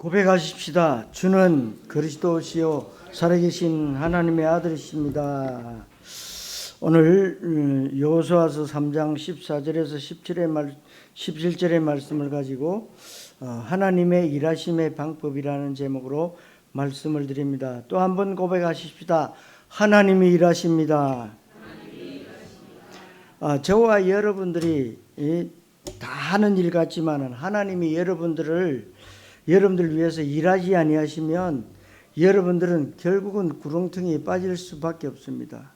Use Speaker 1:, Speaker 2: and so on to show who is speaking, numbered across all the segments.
Speaker 1: 고백하십시다. 주는 그리스도시요 살아계신 하나님의 아들이십니다. 오늘 여호수아서 3장 14절에서 17절의 말씀을 가지고 하나님의 일하심의 방법이라는 제목으로 말씀을 드립니다. 또 한 번 고백하십시다. 하나님이 일하십니다. 저와 여러분들이 다 하는 일 같지만은 하나님이 여러분들 위해서 일하지 아니하시면 여러분들은 결국은 구렁텅이에 빠질 수밖에 없습니다.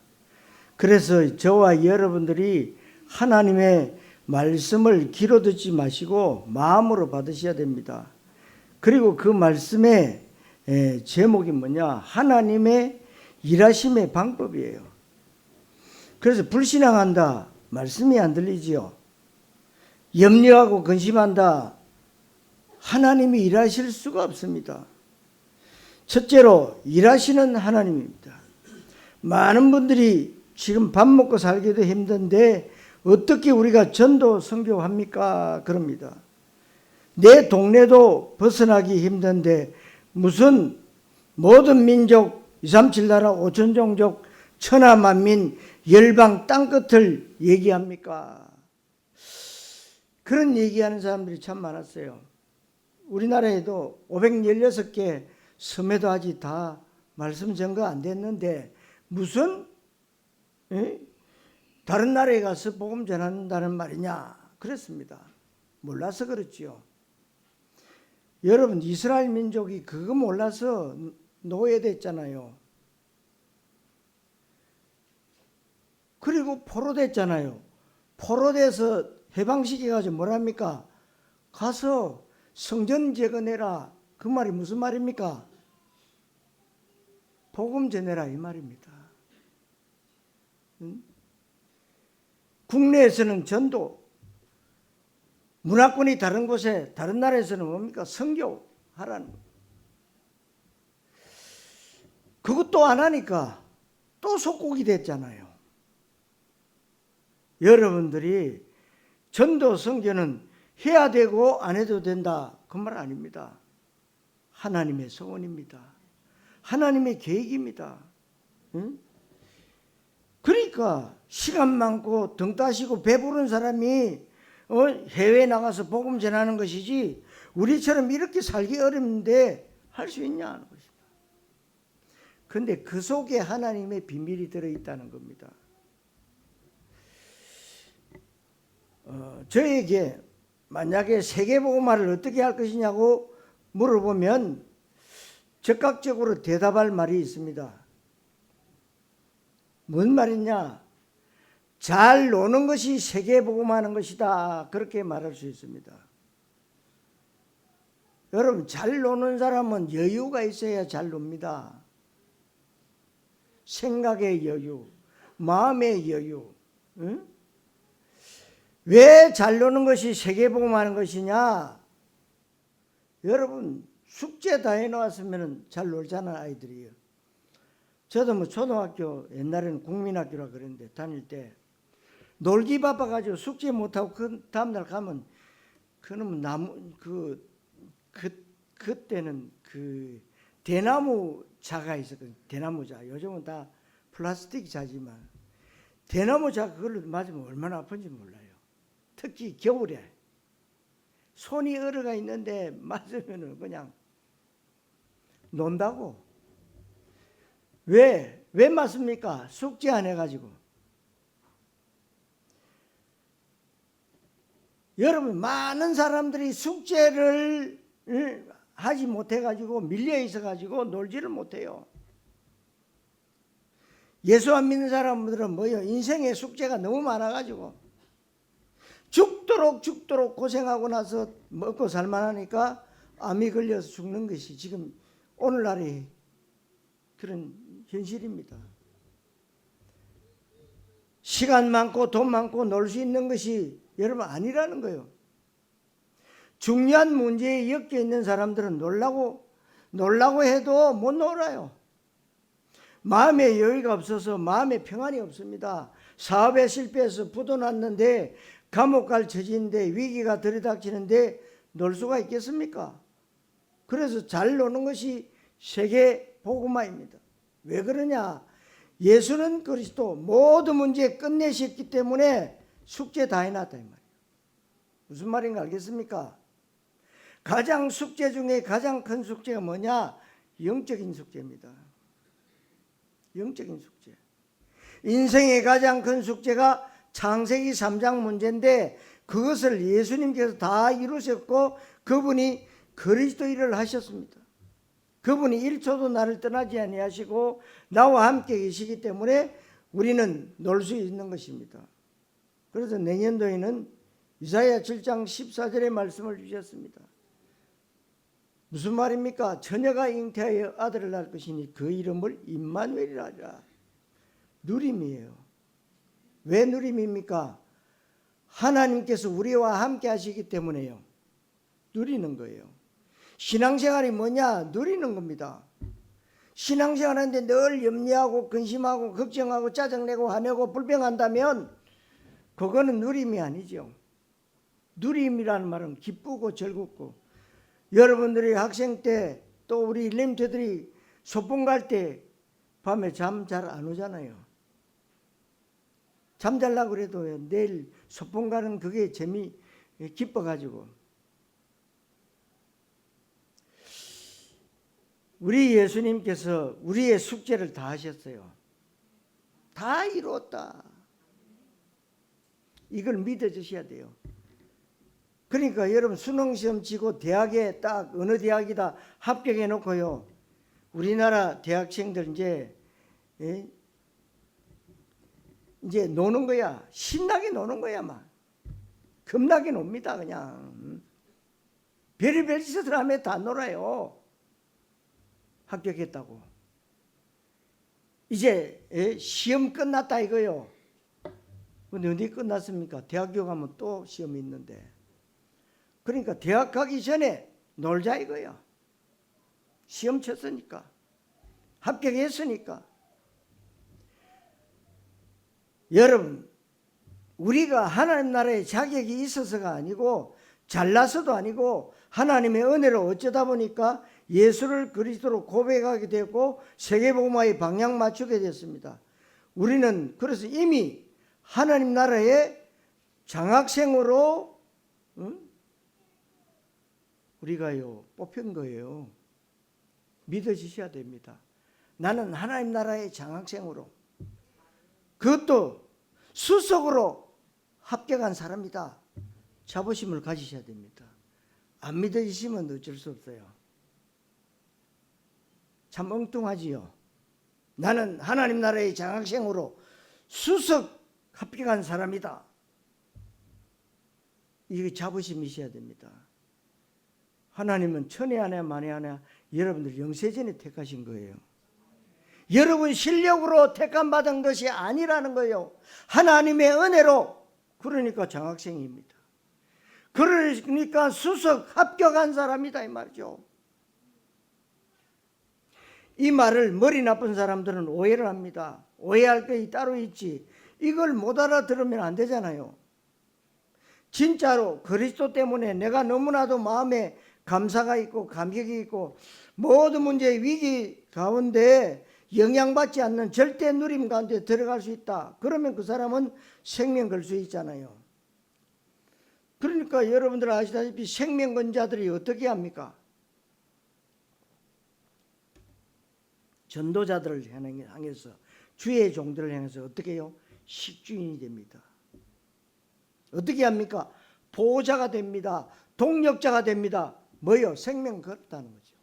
Speaker 1: 그래서 저와 여러분들이 하나님의 말씀을 귀로 듣지 마시고 마음으로 받으셔야 됩니다. 그리고 그 말씀의 제목이 뭐냐? 하나님의 일하심의 방법이에요. 그래서 불신앙한다, 말씀이 안 들리지요. 염려하고 근심한다, 하나님이 일하실 수가 없습니다. 첫째로 일하시는 하나님입니다. 많은 분들이 지금 밥 먹고 살기도 힘든데 어떻게 우리가 전도 선교합니까? 그럽니다. 내 동네도 벗어나기 힘든데 무슨 모든 민족 237나라 5천종족 천하만민 열방 땅끝을 얘기합니까? 그런 얘기하는 사람들이 참 많았어요. 우리나라에도 516개 섬에도 아직 다 말씀 전거 안 됐는데 무슨 다른 나라에 가서 복음 전한다는 말이냐 그랬습니다. 몰라서 그렇지요. 여러분, 이스라엘 민족이 그거 몰라서 노예됐잖아요. 그리고 포로됐잖아요. 포로돼서 해방시켜가지고 뭐랍니까? 가서 성전 재건해라. 그 말이 무슨 말입니까? 복음 전해라 이 말입니다. 국내에서는 전도, 문화권이 다른 곳에 다른 나라에서는 뭡니까? 선교하라는. 그것도 안 하니까 또 속국이 됐잖아요. 여러분들이 전도 선교는 해야 되고 안 해도 된다 그 말 아닙니다. 하나님의 소원입니다. 하나님의 계획입니다. 그러니까 시간 많고 등 따시고 배부른 사람이 해외에 나가서 복음 전하는 것이지 우리처럼 이렇게 살기 어렵는데 할 수 있냐는 것입니다. 그런데 그 속에 하나님의 비밀이 들어있다는 겁니다. 저에게 만약에 세계복음화를 어떻게 할 것이냐고 물어보면 즉각적으로 대답할 말이 있습니다. 뭔 말이냐? 잘 노는 것이 세계복음화하는 것이다. 그렇게 말할 수 있습니다. 여러분, 잘 노는 사람은 여유가 있어야 잘 놉니다. 생각의 여유, 마음의 여유. 응? 왜 잘 노는 것이 세계복음화하는 것이냐? 여러분, 숙제 다 해놓았으면 잘 놀잖아, 아이들이요. 저도 뭐 초등학교, 옛날에는 국민학교라 그랬는데 다닐 때 놀기 바빠가지고 숙제 못하고 그 다음날 가면 그놈은 나무, 그때는 그 대나무 자가 있었거든요. 대나무 자. 요즘은 다 플라스틱 자지만 대나무 자 그걸로 맞으면 얼마나 아픈지 몰라요. 특히 겨울에 손이 얼어가 있는데 맞으면 그냥 논다고. 왜 맞습니까? 숙제 안 해가지고. 여러분, 많은 사람들이 숙제를 하지 못해가지고 밀려 있어가지고 놀지를 못해요. 예수 안 믿는 사람들은 뭐예요? 인생의 숙제가 너무 많아가지고 죽도록 고생하고 나서 먹고 살만하니까 암이 걸려서 죽는 것이 지금 오늘날의 그런 현실입니다. 시간 많고 돈 많고 놀 수 있는 것이 여러분 아니라는 거예요. 중요한 문제에 엮여 있는 사람들은 놀라고 해도 못 놀아요. 마음의 여유가 없어서 마음의 평안이 없습니다. 사업에 실패해서 부도 났는데 감옥 갈 처지인데 위기가 들이닥치는데 놀 수가 있겠습니까? 그래서 잘 노는 것이 세계 복음화입니다. 왜 그러냐? 예수는 그리스도 모든 문제 끝내셨기 때문에 숙제 다 해놨다 이 말이에요. 무슨 말인가 알겠습니까? 가장 숙제 중에 가장 큰 숙제가 뭐냐? 영적인 숙제입니다. 영적인 숙제. 인생의 가장 큰 숙제가 창세기 3장 문제인데 그것을 예수님께서 다 이루셨고 그분이 그리스도 일을 하셨습니다. 그분이 1초도 나를 떠나지 아니하시고 나와 함께 계시기 때문에 우리는 놀 수 있는 것입니다. 그래서 내년도에는 이사야 7장 14절의 말씀을 주셨습니다. 무슨 말입니까? 처녀가 잉태하여 아들을 낳을 것이니 그 이름을 임마누엘이라 하리라. 누림이에요. 왜 누림입니까? 하나님께서 우리와 함께 하시기 때문에요. 누리는 거예요. 신앙생활이 뭐냐? 누리는 겁니다. 신앙생활하는데 늘 염려하고 근심하고 걱정하고 짜증내고 화내고 불평한다면 그거는 누림이 아니죠. 누림이라는 말은 기쁘고 즐겁고, 여러분들이 학생 때 또 우리 일렘터들이 소풍 갈 때 밤에 잠 잘 안 오잖아요. 잠잘라고 그래도 내일 소풍 가는 그게 기뻐가지고. 우리 예수님께서 우리의 숙제를 다 하셨어요. 다 이루었다. 이걸 믿어주셔야 돼요. 그러니까 여러분 수능시험 치고 대학에 딱 어느 대학이다 합격해 놓고요. 우리나라 대학생들 이제 노는 거야. 신나게 노는 거야 막. 겁나게 놉니다 그냥. 별의별 짓을 하면 다 놀아요. 합격했다고. 이제 시험 끝났다 이거요. 근데 언제 끝났습니까? 대학교 가면 또 시험이 있는데. 그러니까 대학 가기 전에 놀자 이거야. 시험 쳤으니까. 합격했으니까. 여러분, 우리가 하나님 나라에 자격이 있어서가 아니고 잘나서도 아니고 하나님의 은혜로 어쩌다 보니까 예수를 그리스도로 고백하게 되었고 세계복음화의 방향 맞추게 됐습니다. 우리는 그래서 이미 하나님 나라의 장학생으로 우리가요 뽑힌 거예요. 믿어지셔야 됩니다. 나는 하나님 나라의 장학생으로, 그것도 수석으로 합격한 사람이다. 자부심을 가지셔야 됩니다. 안 믿어지시면 어쩔 수 없어요. 참 엉뚱하지요. 나는 하나님 나라의 장학생으로 수석 합격한 사람이다. 이게 자부심이셔야 됩니다. 하나님은 천에 하나 만에 하나 여러분들 영세전에 택하신 거예요. 여러분 실력으로 택함받은 것이 아니라는 거예요. 하나님의 은혜로. 그러니까 장학생입니다. 그러니까 수석 합격한 사람이다 이 말이죠. 이 말을 머리 나쁜 사람들은 오해를 합니다. 오해할 것이 따로 있지. 이걸 못 알아들으면 안 되잖아요. 진짜로 그리스도 때문에 내가 너무나도 마음에 감사가 있고 감격이 있고 모든 문제의 위기 가운데 영향받지 않는 절대 누림 가운데 들어갈 수 있다. 그러면 그 사람은 생명 걸 수 있잖아요. 그러니까 여러분들 아시다시피 생명건자들이 어떻게 합니까? 전도자들을 향해서, 주의 종들을 향해서 어떻게 해요? 식주인이 됩니다. 어떻게 합니까? 보호자가 됩니다. 동력자가 됩니다. 뭐요? 생명 걸었다는 거죠.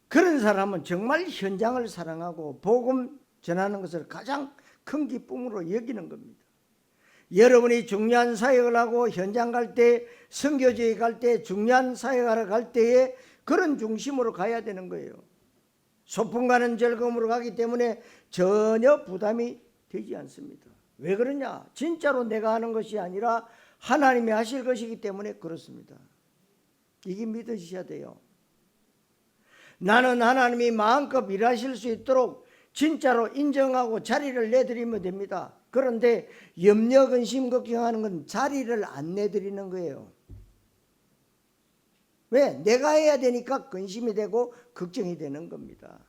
Speaker 1: 그런 사람은 정말 현장을 사랑하고 복음 전하는 것을 가장 큰 기쁨으로 여기는 겁니다. 여러분이 중요한 사역을 하고 현장 갈 때, 선교지에 갈 때, 중요한 사역하러 갈 때에 그런 중심으로 가야 되는 거예요. 소풍 가는 즐거움으로 가기 때문에 전혀 부담이 되지 않습니다. 왜 그러냐? 진짜로 내가 하는 것이 아니라 하나님이 하실 것이기 때문에 그렇습니다. 이게 믿어지셔야 돼요. 나는 하나님이 마음껏 일하실 수 있도록 진짜로 인정하고 자리를 내드리면 됩니다. 그런데 염려, 근심, 걱정하는 건 자리를 안 내드리는 거예요. 왜? 내가 해야 되니까 근심이 되고 걱정이 되는 겁니다.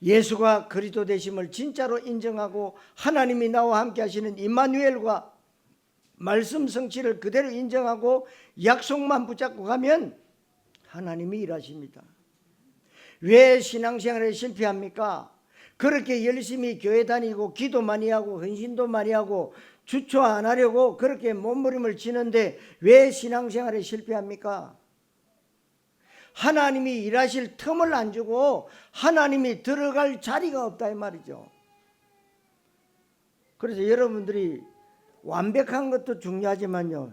Speaker 1: 예수가 그리스도 되심을 진짜로 인정하고 하나님이 나와 함께 하시는 임마누엘과 말씀 성취를 그대로 인정하고 약속만 붙잡고 가면 하나님이 일하십니다. 왜 신앙생활에 실패합니까? 그렇게 열심히 교회 다니고 기도 많이 하고 헌신도 많이 하고 주초 안 하려고 그렇게 몸부림을 치는데 왜 신앙생활에 실패합니까? 하나님이 일하실 틈을 안 주고 하나님이 들어갈 자리가 없다 이 말이죠. 그래서 여러분들이 완벽한 것도 중요하지만요,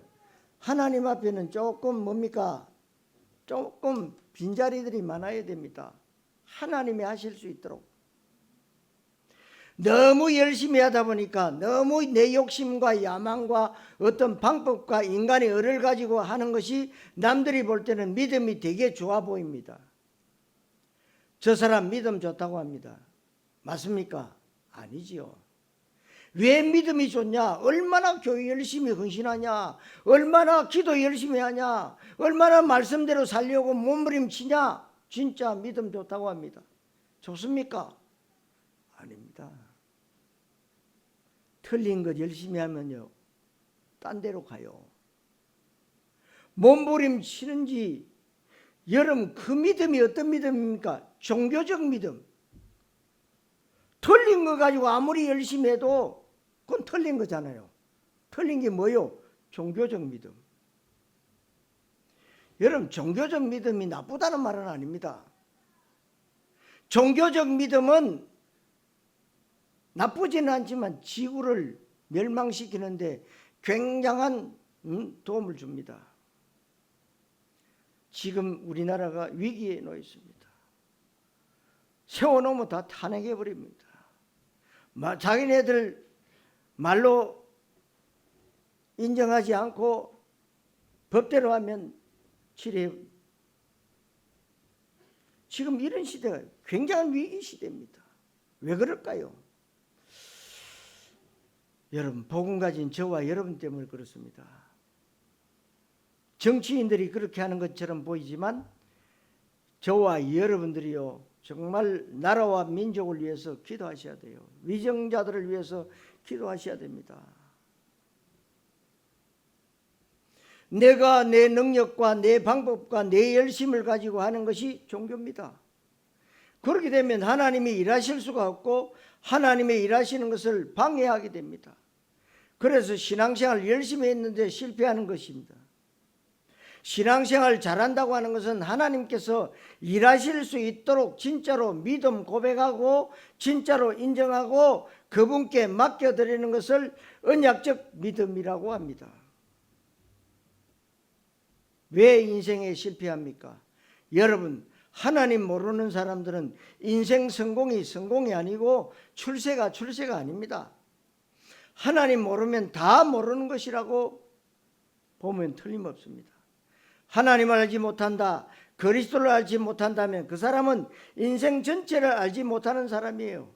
Speaker 1: 하나님 앞에는 조금 뭡니까? 조금 빈자리들이 많아야 됩니다. 하나님이 하실 수 있도록. 너무 열심히 하다 보니까 너무 내 욕심과 야망과 어떤 방법과 인간의 의를 가지고 하는 것이 남들이 볼 때는 믿음이 되게 좋아 보입니다. 저 사람 믿음 좋다고 합니다. 맞습니까? 아니지요. 왜 믿음이 좋냐? 얼마나 교회 열심히 헌신하냐? 얼마나 기도 열심히 하냐? 얼마나 말씀대로 살려고 몸부림치냐? 진짜 믿음 좋다고 합니다. 좋습니까? 아닙니다. 틀린 것 열심히 하면요, 딴 데로 가요. 몸부림치는지, 여러분 그 믿음이 어떤 믿음입니까? 종교적 믿음. 틀린 거 가지고 아무리 열심히 해도 그건 틀린 거잖아요. 틀린 게 뭐요? 종교적 믿음. 여러분 종교적 믿음이 나쁘다는 말은 아닙니다. 종교적 믿음은 나쁘지는 않지만 지구를 멸망시키는데 굉장한 도움을 줍니다. 지금 우리나라가 위기에 놓여 있습니다. 세워놓으면 다 탄핵해버립니다. 자기네들 말로 인정하지 않고 법대로 하면 치료해. 지금 이런 시대가 굉장한 위기 시대입니다. 왜 그럴까요? 여러분, 복음 가진 저와 여러분 때문에 그렇습니다. 정치인들이 그렇게 하는 것처럼 보이지만 저와 여러분들이요, 정말 나라와 민족을 위해서 기도하셔야 돼요. 위정자들을 위해서 기도하셔야 됩니다. 내가 내 능력과 내 방법과 내 열심을 가지고 하는 것이 종교입니다. 그렇게 되면 하나님이 일하실 수가 없고 하나님의 일하시는 것을 방해하게 됩니다. 그래서 신앙생활 열심히 했는데 실패하는 것입니다. 신앙생활 잘한다고 하는 것은 하나님께서 일하실 수 있도록 진짜로 믿음 고백하고 진짜로 인정하고 그분께 맡겨드리는 것을 언약적 믿음이라고 합니다. 왜 인생에 실패합니까? 여러분, 하나님 모르는 사람들은 인생 성공이 아니고 출세가 아닙니다. 하나님 모르면 다 모르는 것이라고 보면 틀림없습니다. 하나님을 알지 못한다, 그리스도를 알지 못한다면 그 사람은 인생 전체를 알지 못하는 사람이에요.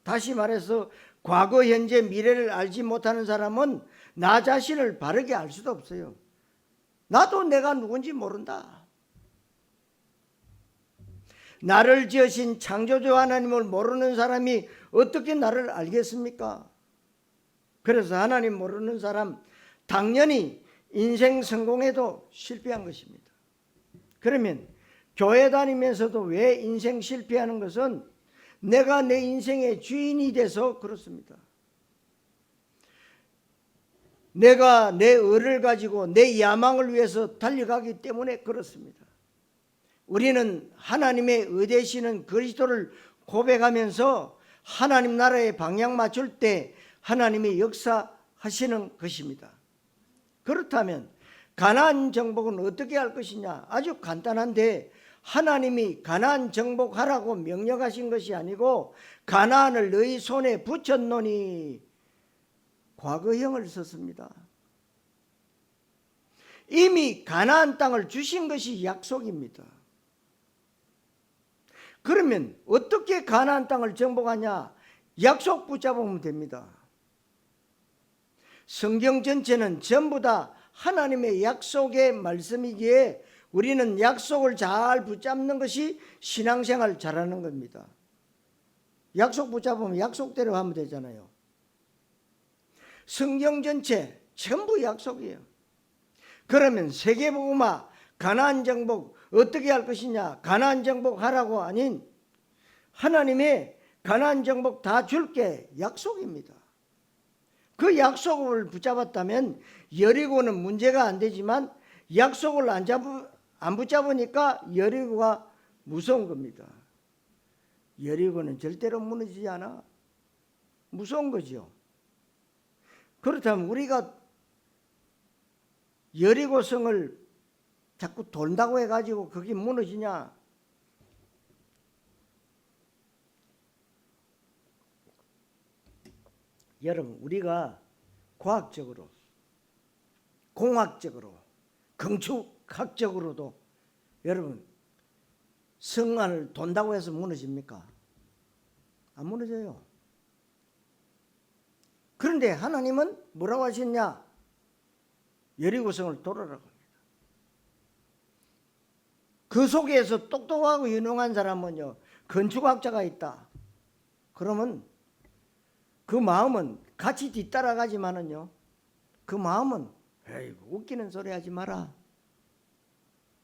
Speaker 1: 다시 말해서 과거, 현재, 미래를 알지 못하는 사람은 나 자신을 바르게 알 수도 없어요. 나도 내가 누군지 모른다. 나를 지으신 창조주 하나님을 모르는 사람이 어떻게 나를 알겠습니까? 그래서 하나님 모르는 사람 당연히 인생 성공에도 실패한 것입니다. 그러면 교회 다니면서도 왜 인생 실패하는 것은 내가 내 인생의 주인이 돼서 그렇습니다. 내가 내 의를 가지고 내 야망을 위해서 달려가기 때문에 그렇습니다. 우리는 하나님의 의되시는 그리스도를 고백하면서 하나님 나라의 방향 맞출 때 하나님이 역사하시는 것입니다. 그렇다면 가나안 정복은 어떻게 할 것이냐? 아주 간단한데 하나님이 가나안 정복하라고 명령하신 것이 아니고 가나안을 너희 손에 붙였노니 과거형을 썼습니다. 이미 가나안 땅을 주신 것이 약속입니다. 그러면 어떻게 가나안 땅을 정복하냐? 약속 붙잡으면 됩니다. 성경 전체는 전부 다 하나님의 약속의 말씀이기에 우리는 약속을 잘 붙잡는 것이 신앙생활 잘하는 겁니다. 약속 붙잡으면 약속대로 하면 되잖아요. 성경 전체 전부 약속이에요. 그러면 세계복음화 가나안 정복 어떻게 할 것이냐? 가나안 정복 하라고 아닌 하나님의 가나안 정복 다 줄게 약속입니다. 그 약속을 붙잡았다면 여리고는 문제가 안 되지만 약속을 안 붙잡으니까 여리고가 무서운 겁니다. 여리고는 절대로 무너지지 않아. 무서운 거죠. 그렇다면 우리가 여리고성을 자꾸 돈다고 해가지고 그게 무너지냐? 여러분, 우리가 과학적으로, 공학적으로, 건축학적으로도 여러분 성안을 돈다고 해서 무너집니까? 안 무너져요. 그런데 하나님은 뭐라고 하셨냐? 여리고성을 돌아라고 합니다. 그 속에서 똑똑하고 유능한 사람은요, 건축학자가 있다. 그러면 그 마음은 같이 뒤따라가지만은요, 그 마음은 에이, 웃기는 소리 하지 마라.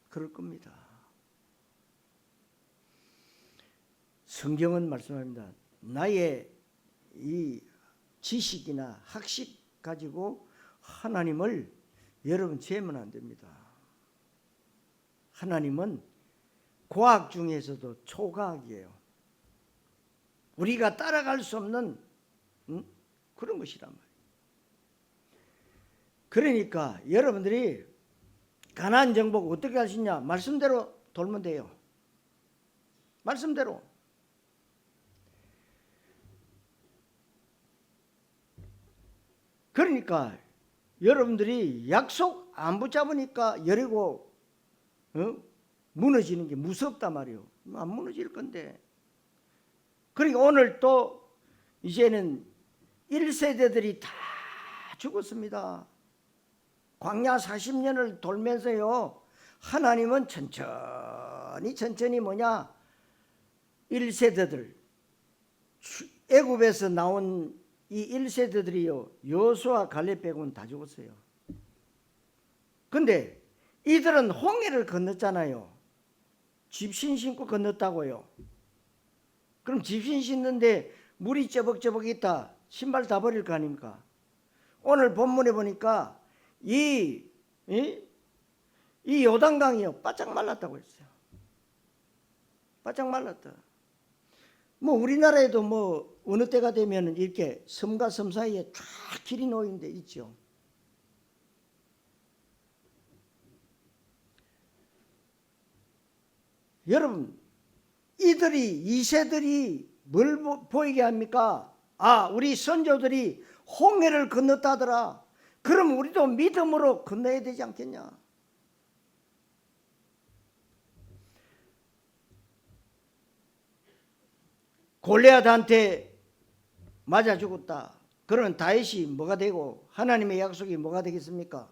Speaker 1: 그럴 겁니다. 성경은 말씀합니다. 나의 이 지식이나 학식 가지고 하나님을 여러분 재면 안 됩니다. 하나님은 과학 중에서도 초과학이에요. 우리가 따라갈 수 없는 그런 것이란 말이에요. 그러니까 여러분들이 가나안 정복 어떻게 하시냐? 말씀대로 돌면 돼요. 말씀대로. 그러니까 여러분들이 약속 안 붙잡으니까 여리고 무너지는 게 무섭단 말이에요. 안 무너질 건데. 그러니까 오늘 또 이제는 1세대들이 다 죽었습니다. 광야 40년을 돌면서요, 하나님은 천천히 뭐냐? 1세대들, 애굽에서 나온 이 1세대들이요, 여호수아 갈렙 빼고는 다 죽었어요. 근데 이들은 홍해를 건넜잖아요. 집신 신고 건넜다고요. 그럼 집신 신는데 물이 쩌벅쩌벅 있다. 신발 다 버릴 거 아닙니까? 오늘 본문에 보니까 이 요단강이요, 바짝 말랐다고 했어요. 바짝 말랐다. 뭐 우리나라에도 뭐 어느 때가 되면 이렇게 섬과 섬 사이에 쫙 길이 놓인 데 있죠. 여러분, 이 세들이 뭘 보이게 합니까? 아, 우리 선조들이 홍해를 건넜다더라. 그럼 우리도 믿음으로 건너야 되지 않겠냐? 골리앗한테 맞아 죽었다. 그러면 다윗이 뭐가 되고 하나님의 약속이 뭐가 되겠습니까?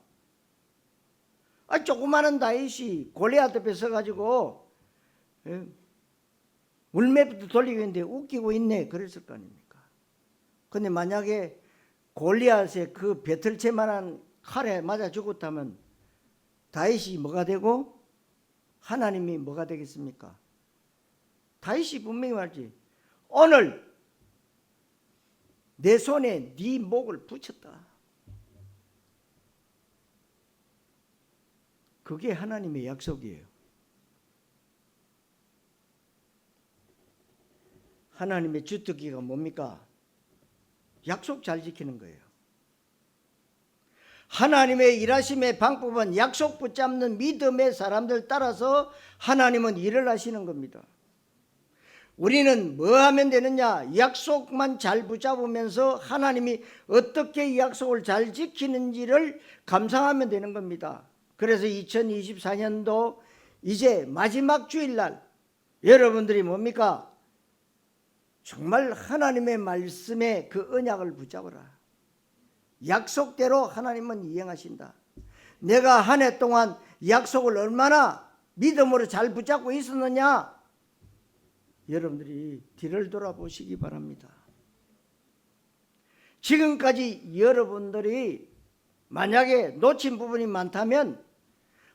Speaker 1: 조그마한 다윗이 골리앗 앞에 서가지고 울매부터 돌리고 있는데 웃기고 있네, 그랬을 거 아닙니까? 근데 만약에 골리앗의 그 배틀채만한 칼에 맞아 죽었다면 다윗이 뭐가 되고 하나님이 뭐가 되겠습니까? 다윗이 분명히 말지, 오늘 내 손에 네 목을 붙였다. 그게 하나님의 약속이에요. 하나님의 주특기가 뭡니까? 약속 잘 지키는 거예요. 하나님의 일하심의 방법은 약속 붙잡는 믿음의 사람들 따라서 하나님은 일을 하시는 겁니다. 우리는 뭐 하면 되느냐? 약속만 잘 붙잡으면서 하나님이 어떻게 이 약속을 잘 지키는지를 감상하면 되는 겁니다. 그래서 2024년도 이제 마지막 주일날 여러분들이 뭡니까? 정말 하나님의 말씀에 그 언약을 붙잡아라. 약속대로 하나님은 이행하신다. 내가 한 해 동안 약속을 얼마나 믿음으로 잘 붙잡고 있었느냐, 여러분들이 뒤를 돌아보시기 바랍니다. 지금까지 여러분들이 만약에 놓친 부분이 많다면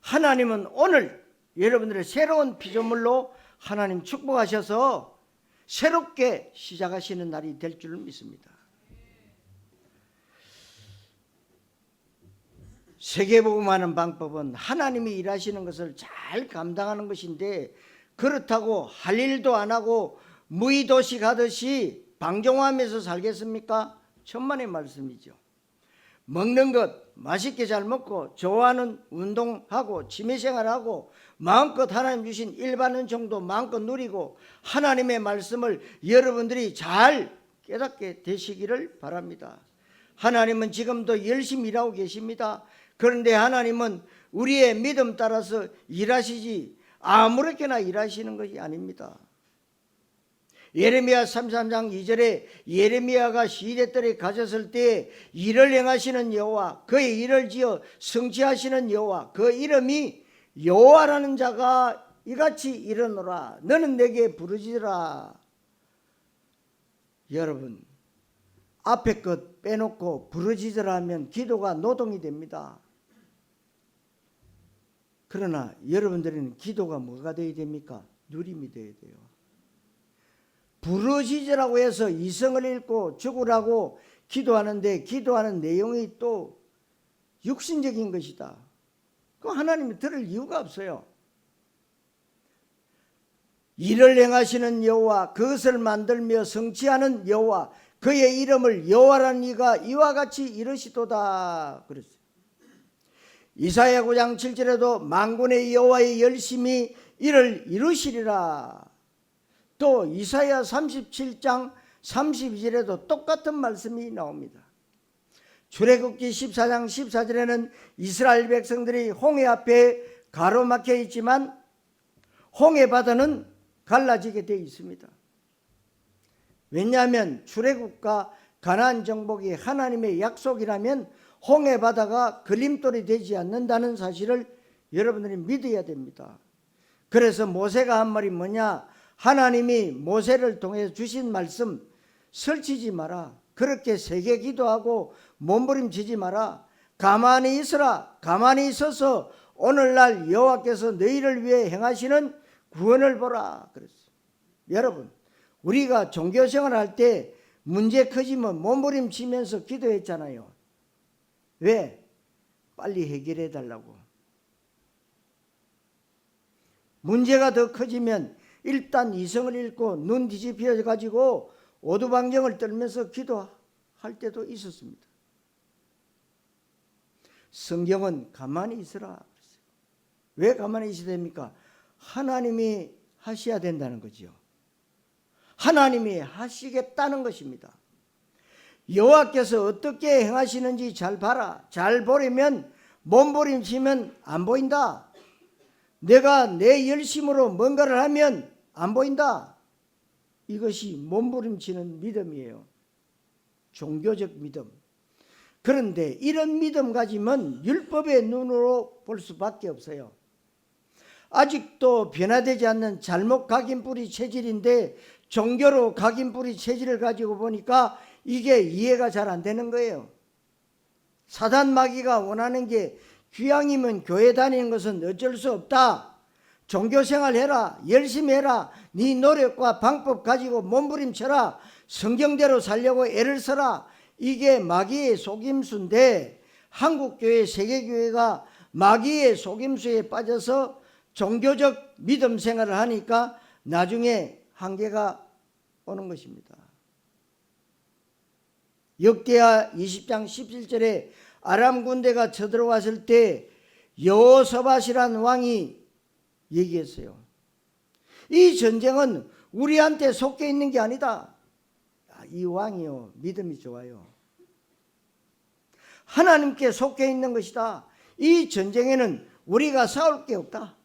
Speaker 1: 하나님은 오늘 여러분들의 새로운 피조물로 하나님 축복하셔서 새롭게 시작하시는 날이 될 줄 믿습니다. 세계복음하는 방법은 하나님이 일하시는 것을 잘 감당하는 것인데, 그렇다고 할 일도 안 하고 무의도식 하듯이 방종하면서 살겠습니까? 천만의 말씀이죠. 먹는 것 맛있게 잘 먹고 좋아하는 운동하고 취미생활하고 마음껏 하나님 주신 일반 정도 마음껏 누리고 하나님의 말씀을 여러분들이 잘 깨닫게 되시기를 바랍니다. 하나님은 지금도 열심히 일하고 계십니다. 그런데 하나님은 우리의 믿음 따라서 일하시지 아무렇게나 일하시는 것이 아닙니다. 예레미야 33장 2절에 예레미야가 시대들에 가졌을 때 일을 행하시는 여호와, 그의 일을 지어 성취하시는 여호와, 그 이름이 여호와라는 자가 이같이 이르노라. 너는 내게 부르짖으라. 여러분, 앞에 것 빼놓고 부르짖으라 하면 기도가 노동이 됩니다. 그러나 여러분들은 기도가 뭐가 되어야 됩니까? 누림이 되어야 돼요. 부르짖으라고 해서 이성을 잃고 죽으라고 기도하는데 기도하는 내용이 또 육신적인 것이다. 그럼 하나님이 들을 이유가 없어요. 일을 행하시는 여호와, 그것을 만들며 성취하는 여호와, 그의 이름을 여호와라는 이가 이와 같이 이르시도다 그랬어요. 이사야 9장 7절에도 만군의 여호와의 열심히 이를 이루시리라. 또 이사야 37장 32절에도 똑같은 말씀이 나옵니다. 출애굽기 14장 14절에는 이스라엘 백성들이 홍해 앞에 가로막혀 있지만 홍해 바다는 갈라지게 되어 있습니다. 왜냐하면 출애굽과 가나안 정복이 하나님의 약속이라면 홍해 바다가 걸림돌이 되지 않는다는 사실을 여러분들이 믿어야 됩니다. 그래서 모세가 한 말이 뭐냐? 하나님이 모세를 통해 주신 말씀, 설치지 마라. 그렇게 세게 기도하고 몸부림치지 마라. 가만히 있으라. 가만히 있어서 오늘날 여호와께서 너희를 위해 행하시는 구원을 보라 그랬어요. 여러분, 우리가 종교생활 할 때 문제 커지면 몸부림치면서 기도했잖아요. 왜? 빨리 해결해 달라고. 문제가 더 커지면 일단 이성을 잃고 눈 뒤집혀 가지고 오두방정을 떨면서 기도할 때도 있었습니다. 성경은 가만히 있으라. 왜 가만히 있어야 됩니까? 하나님이 하셔야 된다는 거죠. 하나님이 하시겠다는 것입니다. 여호와께서 어떻게 행하시는지 잘 봐라. 잘 보려면 몸부림치면 안 보인다. 내가 내 열심으로 뭔가를 하면 안 보인다. 이것이 몸부림치는 믿음이에요. 종교적 믿음. 그런데 이런 믿음 가지면 율법의 눈으로 볼 수밖에 없어요. 아직도 변화되지 않는 잘못 각인뿌리 체질인데 종교로 각인뿌리 체질을 가지고 보니까 이게 이해가 잘 안 되는 거예요. 사단 마귀가 원하는 게 귀양이면 교회 다니는 것은 어쩔 수 없다. 종교생활 해라. 열심히 해라. 네 노력과 방법 가지고 몸부림쳐라. 성경대로 살려고 애를 써라. 이게 마귀의 속임수인데 한국교회, 세계교회가 마귀의 속임수에 빠져서 종교적 믿음 생활을 하니까 나중에 한계가 오는 것입니다. 역대하 20장 17절에 아람 군대가 쳐들어왔을 때 여호사밧이란 왕이 얘기했어요. 이 전쟁은 우리한테 속해 있는 게 아니다. 이 왕이요, 믿음이 좋아요. 하나님께 속해 있는 것이다. 이 전쟁에는 우리가 싸울 게 없다.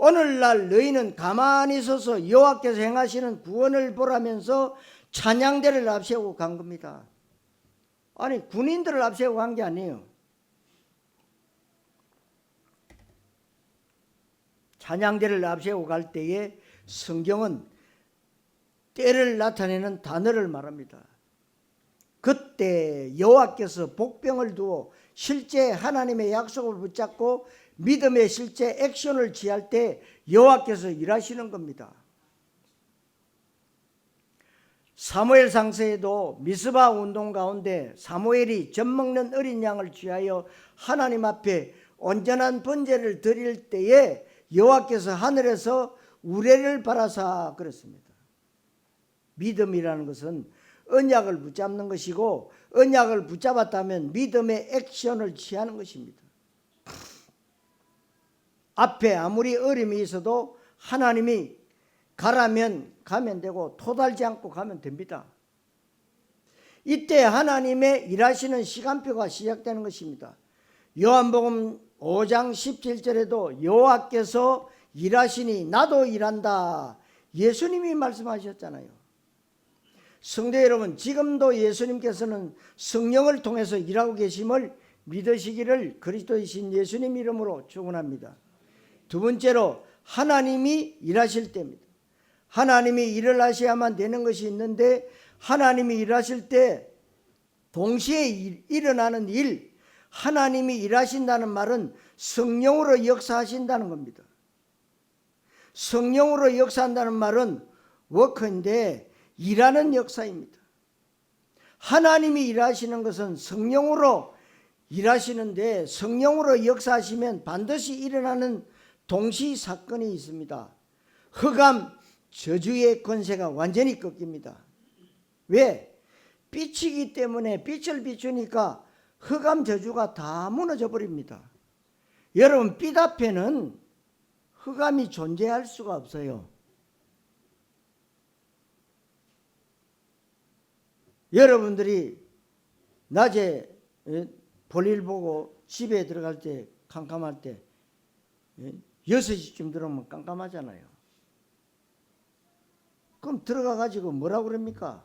Speaker 1: 오늘날 너희는 가만히 서서 여호와께서 행하시는 구원을 보라면서 찬양대를 앞세우고 간 겁니다. 아니, 군인들을 앞세우고 간 게 아니에요. 찬양대를 앞세우고 갈 때에 성경은 때를 나타내는 단어를 말합니다. 그때 여호와께서 복병을 두어 실제 하나님의 약속을 붙잡고 믿음의 실제 액션을 취할 때 여호와께서 일하시는 겁니다. 사무엘 상서에도 미스바 운동 가운데 사무엘이 젖먹는 어린 양을 취하여 하나님 앞에 온전한 번제를 드릴 때에 여호와께서 하늘에서 우레를 바라사 그랬습니다. 믿음이라는 것은 언약을 붙잡는 것이고, 언약을 붙잡았다면 믿음의 액션을 취하는 것입니다. 앞에 아무리 어려움이 있어도 하나님이 가라면 가면 되고 토달지 않고 가면 됩니다. 이때 하나님의 일하시는 시간표가 시작되는 것입니다. 요한복음 5장 17절에도 여호와께서 일하시니 나도 일한다, 예수님이 말씀하셨잖아요. 성도 여러분, 지금도 예수님께서는 성령을 통해서 일하고 계심을 믿으시기를 그리스도이신 예수님 이름으로 축원합니다. 두 번째로, 하나님이 일하실 때입니다. 하나님이 일을 하셔야만 되는 것이 있는데, 하나님이 일하실 때 동시에 일어나는 일, 하나님이 일하신다는 말은 성령으로 역사하신다는 겁니다. 성령으로 역사한다는 말은 워크인데 일하는 역사입니다. 하나님이 일하시는 것은 성령으로 일하시는데, 성령으로 역사하시면 반드시 일어나는 동시 사건이 있습니다. 흑암 저주의 권세가 완전히 꺾입니다. 왜? 빛이기 때문에 빛을 비추니까 흑암 저주가 다 무너져 버립니다. 여러분, 빛 앞에는 흑암이 존재할 수가 없어요. 여러분들이 낮에 볼일 보고 집에 들어갈 때 깜깜할 때 6시쯤 들어오면 깜깜하잖아요. 그럼 들어가 가지고 뭐라고 그럽니까?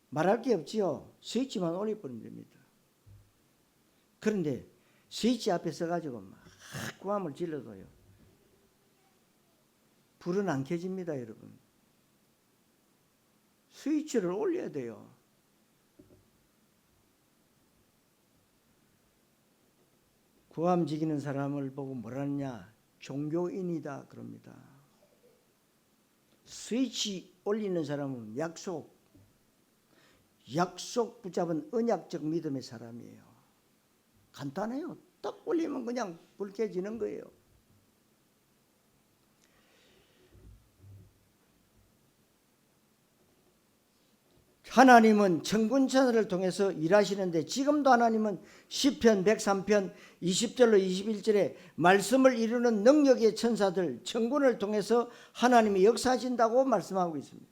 Speaker 1: 말할 게 없지요. 스위치만 올려버리면 됩니다. 그런데 스위치 앞에 서가지고 막 고함을 질러도요, 불은 안 켜집니다. 여러분, 스위치를 올려야 돼요. 고함 지기는 사람을 보고 뭐라느냐, 종교인이다 그럽니다. 스위치 올리는 사람은 약속 붙잡은 언약적 믿음의 사람이에요. 간단해요. 딱 올리면 그냥 불 켜지는 거예요. 하나님은 천군천사를 통해서 일하시는데, 지금도 하나님은 시편 103편 20절로 21절에 말씀을 이루는 능력의 천사들 천군을 통해서 하나님이 역사하신다고 말씀하고 있습니다.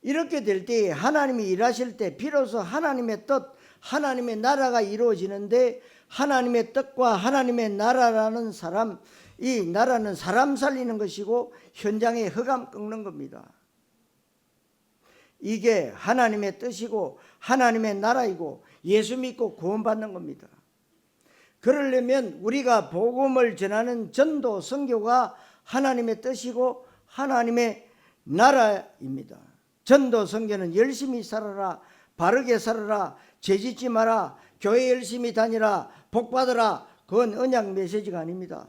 Speaker 1: 이렇게 될 때에 하나님이 일하실 때 비로소 하나님의 뜻, 하나님의 나라가 이루어지는데, 하나님의 뜻과 하나님의 나라라는 사람, 이 나라는 사람 살리는 것이고 현장에 흑암 꺾는 겁니다. 이게 하나님의 뜻이고 하나님의 나라이고 예수 믿고 구원받는 겁니다. 그러려면 우리가 복음을 전하는 전도 선교가 하나님의 뜻이고 하나님의 나라입니다. 전도 선교는 열심히 살아라, 바르게 살아라, 죄짓지 마라, 교회 열심히 다니라, 복 받으라, 그건 언약 메시지가 아닙니다.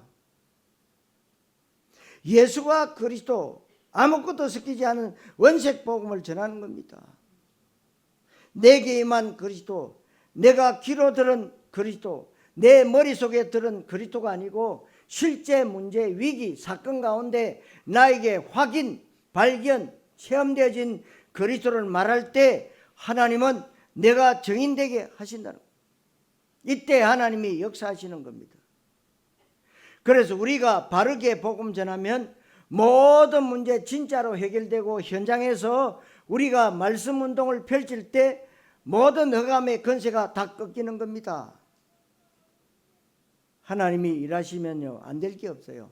Speaker 1: 예수가 그리스도, 아무것도 섞이지 않은 원색 복음을 전하는 겁니다. 내게만 그리스도, 내가 귀로 들은 그리스도, 내 머릿속에 들은 그리스도가 아니고 실제 문제, 위기, 사건 가운데 나에게 확인, 발견, 체험되어진 그리스도를 말할 때 하나님은 내가 증인되게 하신다는 겁니다. 이때 하나님이 역사하시는 겁니다. 그래서 우리가 바르게 복음 전하면 모든 문제 진짜로 해결되고, 현장에서 우리가 말씀 운동을 펼칠 때 모든 흑암의 권세가 다 꺾이는 겁니다. 하나님이 일하시면요 안 될 게 없어요.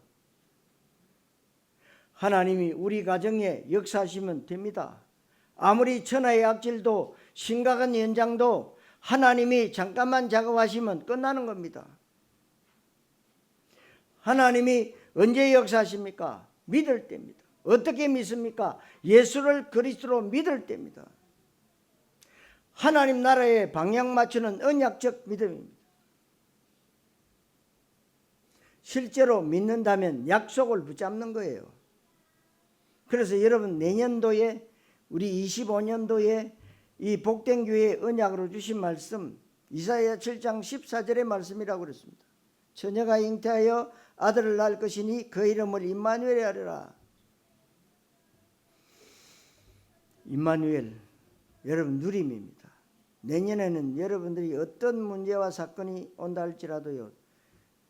Speaker 1: 하나님이 우리 가정에 역사하시면 됩니다. 아무리 천하의 악질도 심각한 현장도 하나님이 잠깐만 작업하시면 끝나는 겁니다. 하나님이 언제 역사하십니까? 믿을 때입니다. 어떻게 믿습니까? 예수를 그리스도로 믿을 때입니다. 하나님 나라에 방향 맞추는 언약적 믿음입니다. 실제로 믿는다면 약속을 붙잡는 거예요. 그래서 여러분 내년도에 우리 25년도에 이 복된 교회의 언약으로 주신 말씀 이사야 7장 14절의 말씀이라고 그랬습니다. 처녀가 잉태하여 아들을 낳을 것이니 그 이름을 임마누엘 하리라. 임마누엘, 여러분 누림입니다. 내년에는 여러분들이 어떤 문제와 사건이 온다 할지라도요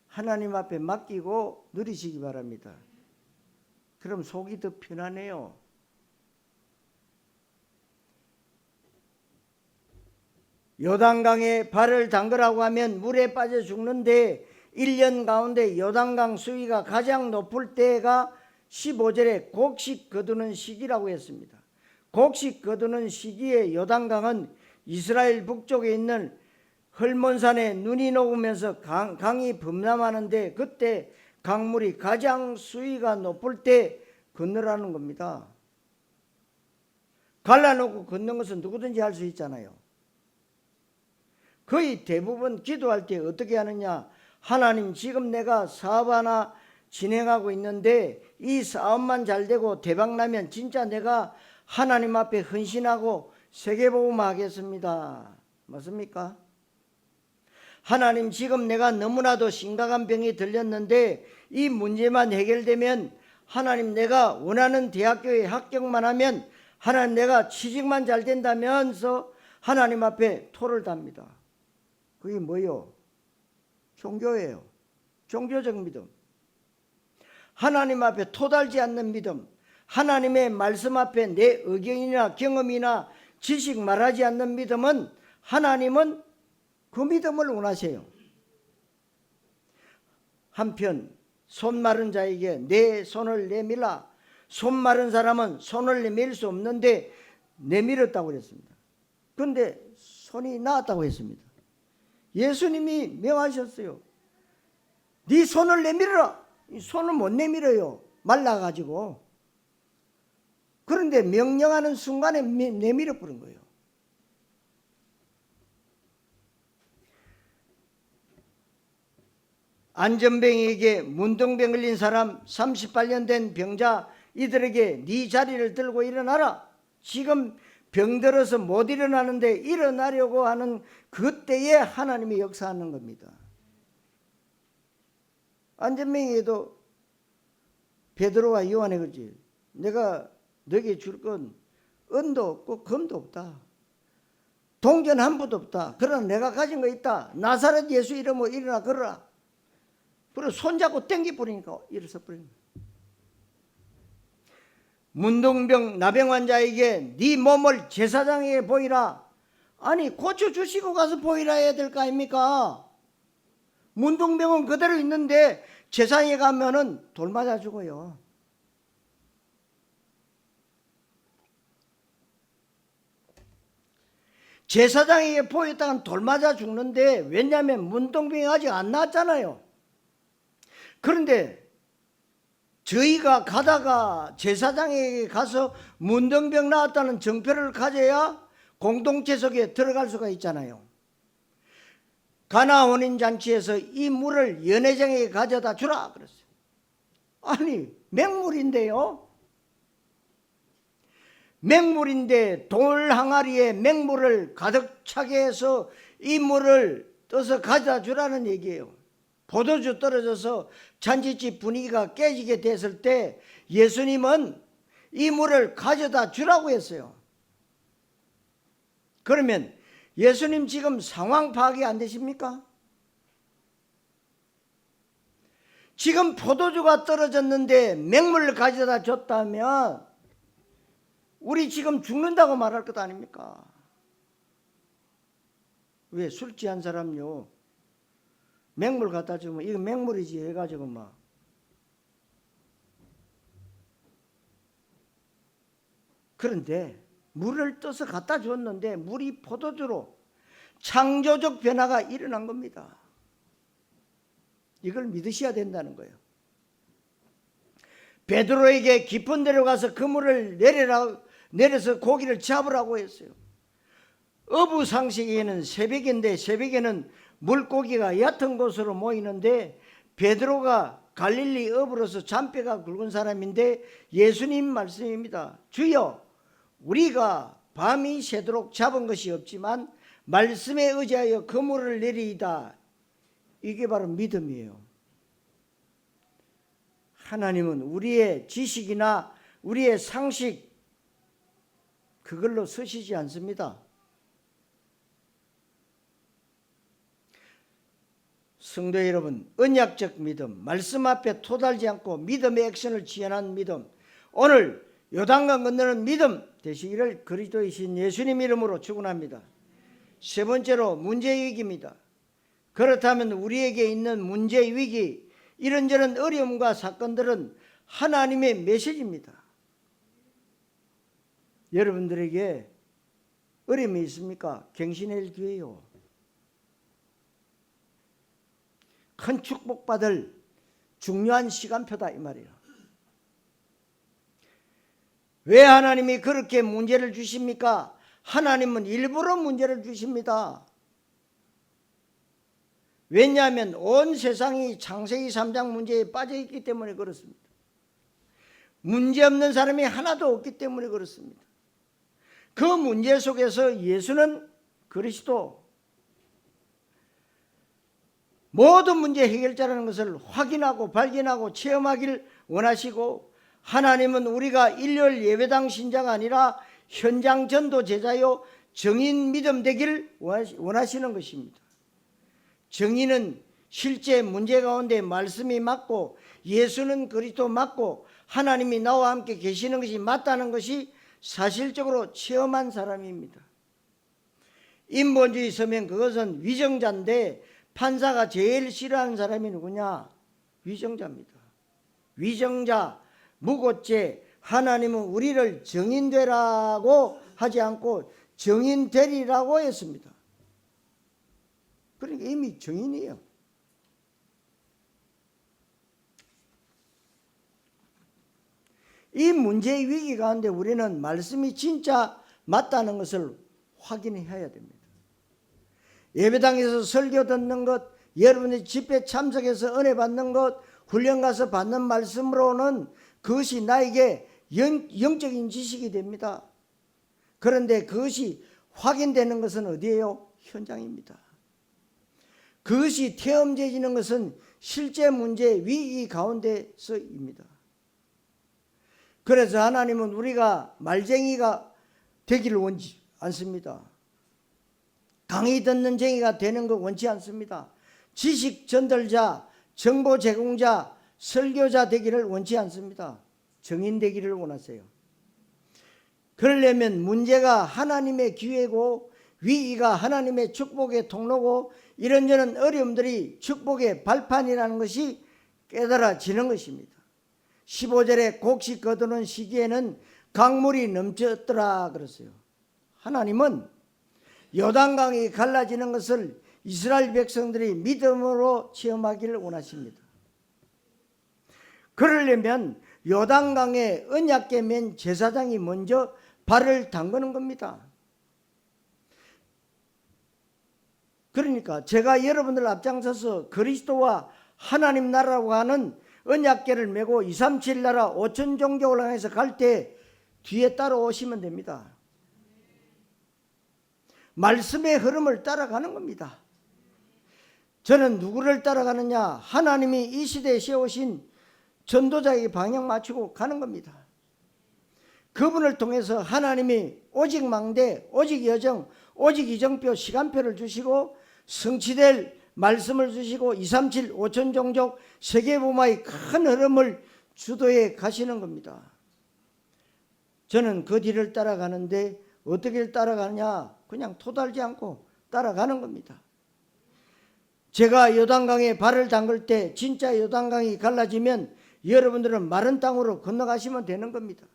Speaker 1: 하나님 앞에 맡기고 누리시기 바랍니다. 그럼 속이 더 편안해요. 요단강에 발을 담그라고 하면 물에 빠져 죽는데 1년 가운데 요단강 수위가 가장 높을 때가 15절에 곡식 거두는 시기라고 했습니다. 곡식 거두는 시기에 요단강은 이스라엘 북쪽에 있는 헐몬산에 눈이 녹으면서 강이 범람하는데 그때 강물이 가장 수위가 높을 때 건너라는 겁니다. 갈라놓고 걷는 것은 누구든지 할 수 있잖아요. 거의 대부분 기도할 때 어떻게 하느냐? 하나님 지금 내가 사업 하나 진행하고 있는데 이 사업만 잘 되고 대박나면 진짜 내가 하나님 앞에 헌신하고 세계복음 하겠습니다. 맞습니까? 하나님 지금 내가 너무나도 심각한 병이 들렸는데 이 문제만 해결되면 하나님 내가 원하는 대학교에 합격만 하면 하나님 내가 취직만 잘 된다면서 하나님 앞에 토를 답니다. 그게 뭐요? 종교예요. 종교적 믿음. 하나님 앞에 토달지 않는 믿음. 하나님의 말씀 앞에 내 의견이나 경험이나 지식 말하지 않는 믿음은 하나님은 그 믿음을 원하세요. 한편 손 마른 자에게 내 손을 내밀라. 손 마른 사람은 손을 내밀 수 없는데 내밀었다고 그랬습니다. 그런데 손이 나았다고 했습니다. 예수님이 명하셨어요. 네 손을 내밀어라. 손을 못 내밀어요. 말라가지고. 그런데 명령하는 순간에 내밀어 버린 거예요. 안전병에게 문둥병 걸린 사람 38년 된 병자 이들에게 네 자리를 들고 일어나라. 지금 병들어서 못 일어나는데 일어나려고 하는 그때에 하나님이 역사하는 겁니다. 안전병에도 베드로와 요한이 그러지. 내가 너에게 줄 건 은도 없고 금도 없다. 동전 한 푼도 없다. 그러나 내가 가진 거 있다. 나사렛 예수 이름으로 일어나 걸어라. 그리고 손잡고 땡겨 버리니까 일어서 버린 거예요. 문둥병 나병 환자에게 네 몸을 제사장에게 보이라. 아니 고쳐 주시고 가서 보이라 해야 될 거 아닙니까? 문둥병은 그대로 있는데 제사장에 가면은 돌 맞아 죽어요. 제사장에게 보였다간 돌 맞아 죽는데 왜냐하면 문둥병이 아직 안 나왔잖아요. 그런데 저희가 가다가 제사장에게 가서 문둥병 나왔다는 정표를 가져야 공동체 속에 들어갈 수가 있잖아요. 가나 혼인잔치에서 이 물을 연회장에게 가져다 주라 그랬어요. 아니 맹물인데요. 맹물인데 돌 항아리에 맹물을 가득 차게 해서 이 물을 떠서 가져다 주라는 얘기예요. 포도주 떨어져서 잔치집 분위기가 깨지게 됐을 때 예수님은 이 물을 가져다 주라고 했어요. 그러면 예수님 지금 상황 파악이 안 되십니까? 지금 포도주가 떨어졌는데 맹물을 가져다 줬다면 우리 지금 죽는다고 말할 것 아닙니까? 왜 술 취한 사람요 맹물 갖다 주면 이거 맹물이지 해가지고 막 그런데 물을 떠서 갖다 줬는데 물이 포도주로 창조적 변화가 일어난 겁니다. 이걸 믿으셔야 된다는 거예요. 베드로에게 깊은 데로 가서 그물을 내려서 고기를 잡으라고 했어요. 어부상식에는 새벽인데 새벽에는 물고기가 얕은 곳으로 모이는데 베드로가 갈릴리 어부로서 잔뼈가 굵은 사람인데 예수님 말씀입니다. 주여, 우리가 밤이 새도록 잡은 것이 없지만 말씀에 의지하여 그물을 내리이다. 이게 바로 믿음이에요. 하나님은 우리의 지식이나 우리의 상식 그걸로 서시지 않습니다. 성도 여러분, 언약적 믿음, 말씀 앞에 토달지 않고 믿음의 액션을 지연한 믿음, 오늘 요단강 건너는 믿음 되시기를 그리스도이신 예수님 이름으로 축원합니다. 세 번째로 문제위기입니다. 그렇다면 우리에게 있는 문제위기, 이런저런 어려움과 사건들은 하나님의 메시지입니다. 여러분들에게 어려움이 있습니까? 갱신할 기회요. 큰 축복받을 중요한 시간표다 이 말이에요. 왜 하나님이 그렇게 문제를 주십니까? 하나님은 일부러 문제를 주십니다. 왜냐하면 온 세상이 창세기 3장 문제에 빠져있기 때문에 그렇습니다. 문제없는 사람이 하나도 없기 때문에 그렇습니다. 그 문제 속에서 예수는 그리스도 모든 문제 해결자라는 것을 확인하고 발견하고 체험하기를 원하시고, 하나님은 우리가 일요일 예배당 신자가 아니라 현장 전도 제자요 정인 믿음 되기를 원하시는 것입니다. 정인은 실제 문제 가운데 말씀이 맞고 예수는 그리스도 맞고 하나님이 나와 함께 계시는 것이 맞다는 것이 사실적으로 체험한 사람입니다. 인본주의 서면 그것은 위정자인데, 판사가 제일 싫어하는 사람이 누구냐? 위정자입니다. 위정자, 무고죄. 하나님은 우리를 정인되라고 하지 않고 정인되리라고 했습니다. 그러니까 이미 정인이에요. 이 문제의 위기 가운데 우리는 말씀이 진짜 맞다는 것을 확인해야 됩니다. 예배당에서 설교 듣는 것, 여러분의 집회 참석해서 은혜 받는 것, 훈련 가서 받는 말씀으로는 그것이 나에게 영적인 지식이 됩니다. 그런데 그것이 확인되는 것은 어디예요? 현장입니다. 그것이 체험되어지는 것은 실제 문제, 위기 가운데서입니다. 그래서 하나님은 우리가 말쟁이가 되기를 원치 않습니다. 강의 듣는 쟁이가 되는 거 원치 않습니다. 지식 전달자, 정보 제공자, 설교자 되기를 원치 않습니다. 정인 되기를 원하세요. 그러려면 문제가 하나님의 기회고 위기가 하나님의 축복의 통로고 이런저런 어려움들이 축복의 발판이라는 것이 깨달아지는 것입니다. 15절에 곡식 거두는 시기에는 강물이 넘쳤더라 그랬어요. 하나님은 요단강이 갈라지는 것을 이스라엘 백성들이 믿음으로 체험하기를 원하십니다. 그러려면 요단강에 언약궤 맨 제사장이 먼저 발을 담그는 겁니다. 그러니까 제가 여러분들 앞장서서 그리스도와 하나님 나라라고 하는 언약궤를 메고 237 나라 5천 종족을 향해서 갈 때 뒤에 따라오시면 됩니다. 말씀의 흐름을 따라가는 겁니다. 저는 누구를 따라가느냐? 하나님이 이 시대에 세우신 전도자에게 방향 맞추고 가는 겁니다. 그분을 통해서 하나님이 오직 망대, 오직 여정, 오직 이정표, 시간표를 주시고 성취될 말씀을 주시고 237 5천 종족 세계복음화의 큰 흐름을 주도해 가시는 겁니다. 저는 그 뒤를 따라가는데 어떻게 따라가느냐? 그냥 토달지 않고 따라가는 겁니다. 제가 요단강에 발을 담글 때 진짜 요단강이 갈라지면 여러분들은 마른 땅으로 건너가시면 되는 겁니다.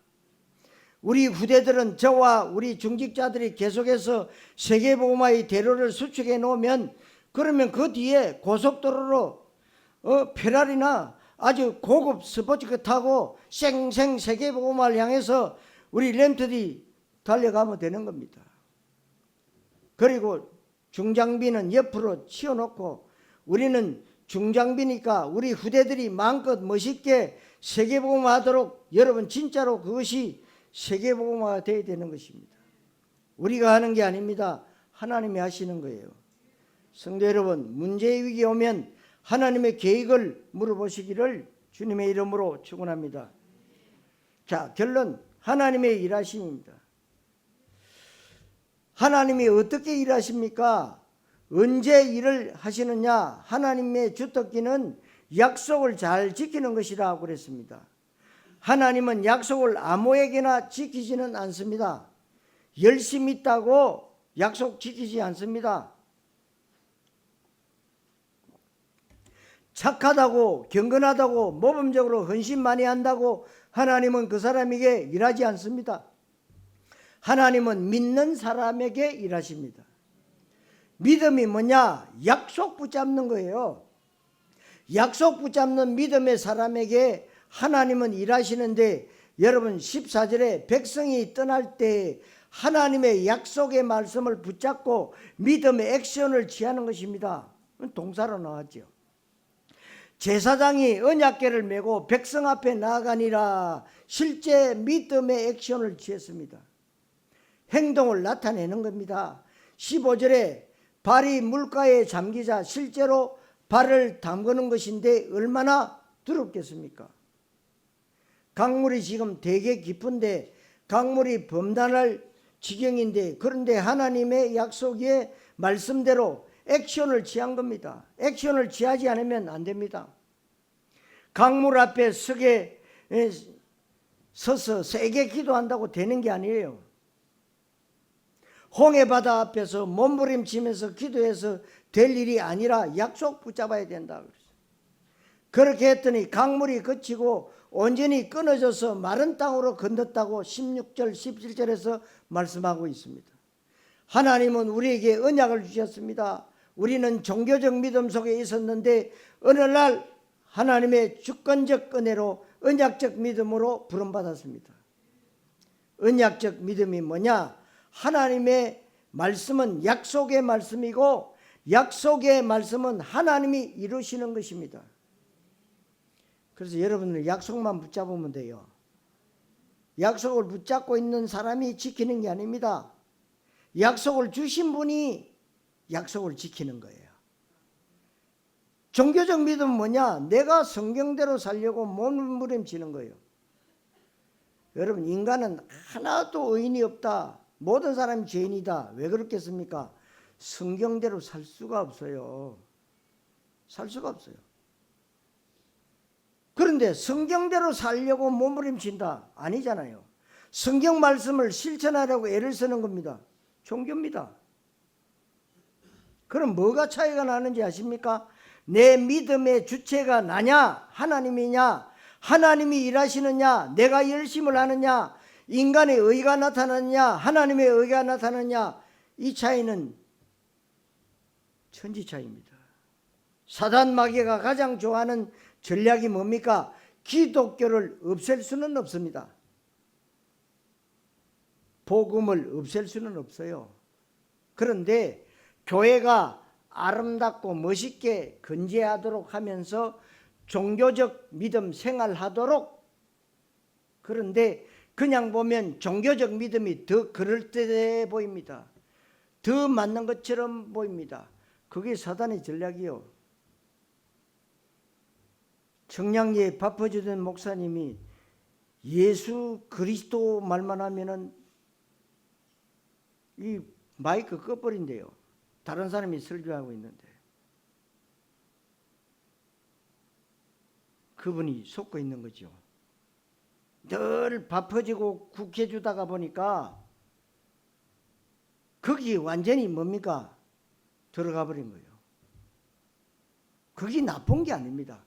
Speaker 1: 우리 후대들은 저와 우리 중직자들이 계속해서 세계복음화의 대로를 수축해 놓으면 그러면 그 뒤에 고속도로로 페라리나 아주 고급 스포츠카 타고 쌩쌩 세계복음화를 향해서 우리 렘트들이 달려가면 되는 겁니다. 그리고 중장비는 옆으로 치워놓고 우리는 중장비니까 우리 후대들이 마음껏 멋있게 세계복음화하도록 여러분 진짜로 그것이 세계복음화가 되어야 되는 것입니다. 우리가 하는 게 아닙니다. 하나님이 하시는 거예요. 성도 여러분, 문제의 위기에 오면 하나님의 계획을 물어보시기를 주님의 이름으로 축원합니다. 자, 결론, 하나님의 일하심입니다. 하나님이 어떻게 일하십니까? 언제 일을 하시느냐? 하나님의 주특기는 약속을 잘 지키는 것이라고 그랬습니다. 하나님은 약속을 아무에게나 지키지는 않습니다. 열심히 있다고 약속 지키지 않습니다. 착하다고 경건하다고 모범적으로 헌신 많이 한다고 하나님은 그 사람에게 일하지 않습니다. 하나님은 믿는 사람에게 일하십니다. 믿음이 뭐냐? 약속 붙잡는 거예요. 약속 붙잡는 믿음의 사람에게 하나님은 일하시는데 여러분 14절에 백성이 떠날 때 하나님의 약속의 말씀을 붙잡고 믿음의 액션을 취하는 것입니다. 동사로 나왔죠. 제사장이 언약궤를 메고 백성 앞에 나아가니라 실제 믿음의 액션을 취했습니다. 행동을 나타내는 겁니다. 15절에 발이 물가에 잠기자 실제로 발을 담그는 것인데 얼마나 두렵겠습니까? 강물이 지금 되게 깊은데 강물이 범람할 지경인데 그런데 하나님의 약속의 말씀대로 액션을 취한 겁니다. 액션을 취하지 않으면 안 됩니다. 강물 앞에 서서 세게 기도한다고 되는 게 아니에요. 홍해 바다 앞에서 몸부림치면서 기도해서 될 일이 아니라 약속 붙잡아야 된다 그랬어요. 그렇게 했더니 강물이 그치고 온전히 끊어져서 마른 땅으로 건넜다고 16절 17절에서 말씀하고 있습니다. 하나님은 우리에게 언약을 주셨습니다. 우리는 종교적 믿음 속에 있었는데 어느 날 하나님의 주권적 은혜로 언약적 믿음으로 부름받았습니다. 언약적 믿음이 뭐냐? 하나님의 말씀은 약속의 말씀이고 약속의 말씀은 하나님이 이루시는 것입니다. 그래서 여러분들 약속만 붙잡으면 돼요. 약속을 붙잡고 있는 사람이 지키는 게 아닙니다. 약속을 주신 분이 약속을 지키는 거예요. 종교적 믿음은 뭐냐? 내가 성경대로 살려고 몸부림치는 거예요. 여러분, 인간은 하나도 의인이 없다. 모든 사람이 죄인이다. 왜 그렇겠습니까? 성경대로 살 수가 없어요. 살 수가 없어요. 그런데 성경대로 살려고 몸부림친다? 아니잖아요. 성경 말씀을 실천하려고 애를 쓰는 겁니다. 종교입니다. 그럼 뭐가 차이가 나는지 아십니까? 내 믿음의 주체가 나냐? 하나님이냐? 하나님이 일하시느냐? 내가 열심을 하느냐? 인간의 의가 나타나느냐? 하나님의 의가 나타나느냐? 이 차이는 천지 차이입니다. 사단 마귀가 가장 좋아하는 전략이 뭡니까? 기독교를 없앨 수는 없습니다. 복음을 없앨 수는 없어요. 그런데 교회가 아름답고 멋있게 건재하도록 하면서 종교적 믿음 생활하도록, 그런데 그냥 보면 종교적 믿음이 더 그럴듯해 보입니다. 더 맞는 것처럼 보입니다. 그게 사단의 전략이요. 청량리에 바빠주던 목사님이 예수 그리스도 말만 하면은 이 마이크 꺼버린대요. 다른 사람이 설교하고 있는데. 그분이 속고 있는 거죠. 늘 바빠지고 국해주다가 보니까 거기 완전히 뭡니까? 들어가 버린 거예요. 그게 나쁜 게 아닙니다.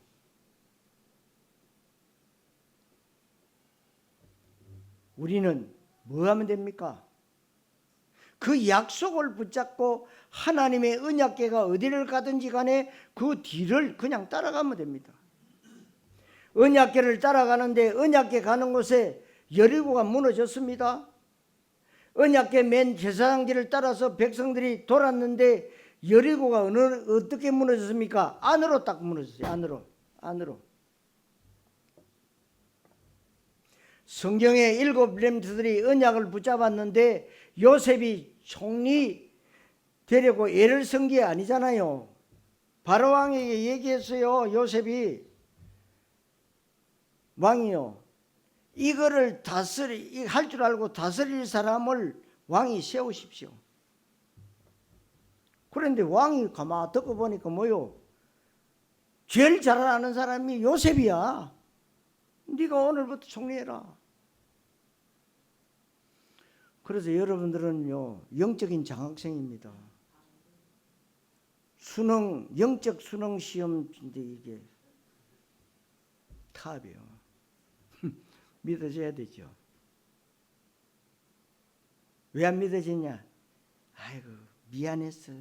Speaker 1: 우리는 뭐 하면 됩니까? 그 약속을 붙잡고 하나님의 언약궤가 어디를 가든지 간에 그 뒤를 그냥 따라가면 됩니다. 언약궤를 따라가는데 언약궤 가는 곳에 여리고가 무너졌습니다. 언약궤 맨 제사장길을 따라서 백성들이 돌았는데 여리고가 어떻게 무너졌습니까? 안으로 딱 무너졌어요. 안으로. 성경에 7 렘트들이 언약을 붙잡았는데 요셉이 총리 되려고 애를 쓴 게 아니잖아요. 바로왕에게 얘기했어요. 요셉이 왕이요, 이거를 할 줄 알고 다스릴 사람을 왕이 세우십시오. 그런데 왕이 가만 듣고 보니까 뭐요? 제일 잘 아는 사람이 요셉이야. 네가 오늘부터 총리해라. 그래서 여러분들은요, 영적인 장학생입니다. 영적 수능 시험인데 이게 탑이에요. 믿어져야 되죠. 왜 안 믿어지냐? 아이고, 미안했어.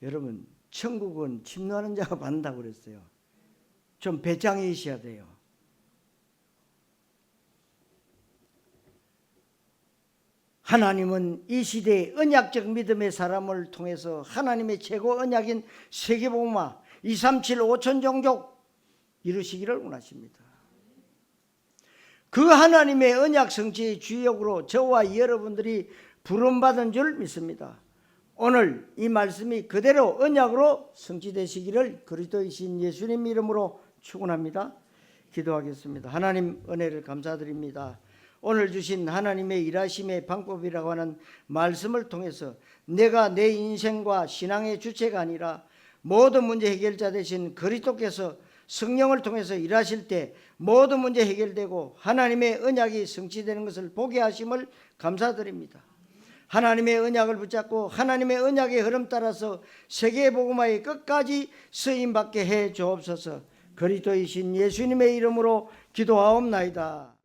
Speaker 1: 여러분, 천국은 침노하는 자가 받는다고 그랬어요. 좀 배짱이 있어야 돼요. 하나님은 이 시대의 언약적 믿음의 사람을 통해서 하나님의 최고 언약인 세계복음화 237 5천 종족 이루시기를 원하십니다. 그 하나님의 언약 성취의 주역으로 저와 여러분들이 부름받은 줄 믿습니다. 오늘 이 말씀이 그대로 언약으로 성취되시기를 그리스도이신 예수님 이름으로 축원합니다. 기도하겠습니다. 하나님, 은혜를 감사드립니다. 오늘 주신 하나님의 일하심의 방법이라고 하는 말씀을 통해서 내가 내 인생과 신앙의 주체가 아니라 모든 문제 해결자 되신 그리스도께서 성령을 통해서 일하실 때 모든 문제 해결되고 하나님의 언약이 성취되는 것을 보게 하심을 감사드립니다. 하나님의 언약을 붙잡고 하나님의 언약의 흐름 따라서 세계복음화의 끝까지 쓰임받게 해 주옵소서. 그리스도이신 예수님의 이름으로 기도하옵나이다.